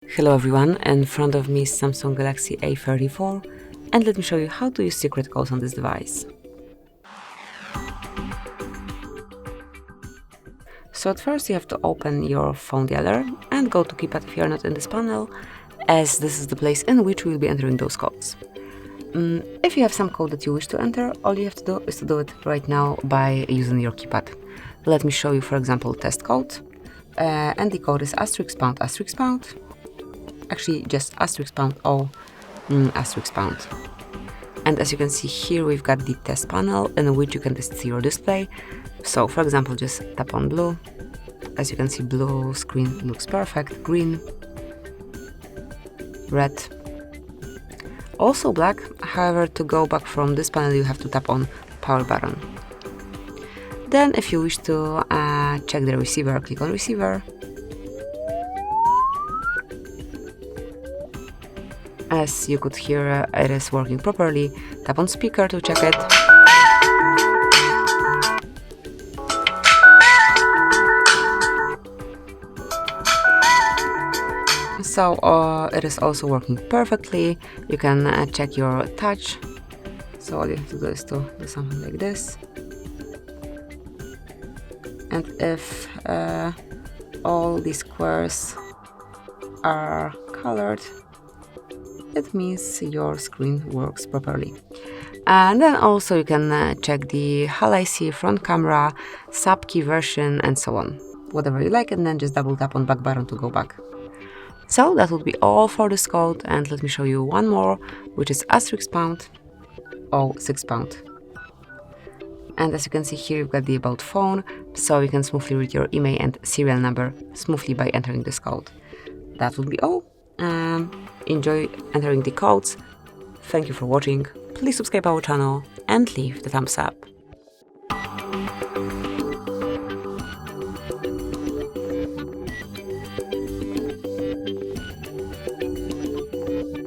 Hello everyone, in front of me is Samsung Galaxy A34 and let me show you how to use secret codes on this device. So at first you have to open your phone dialer and go to keypad if you are not in this panel, as this is the place in which we will be entering those codes. If you have some code that you wish to enter, all you have to do is to do it right now by using your keypad. Let me show you, for example, test code, and the code is *##, actually just *## and as you can see here, we've got the test panel in which you can see your display. So for example, just tap on blue. As you can see, blue screen looks perfect, green, red, also black. However, to go back from this panel you have to tap on power button. Then if you wish to check the receiver, click on receiver. As you could hear, it is working properly. Tap on speaker to check it. So it is also working perfectly. You can check your touch. So all you have to do is to do something like this. And if all these squares are colored, it means your screen works properly. And then also you can check the HAL IC, front camera, sub key version, and so on. Whatever you like, and then just double tap on back button to go back. So that would be all for this code, and let me show you one more, which is *##06#. And as you can see here, you've got the about phone, so you can smoothly read your IMEI and serial number smoothly by entering this code. That would be all. Enjoy entering the codes. Thank you for watching. Please subscribe our channel and leave the thumbs up.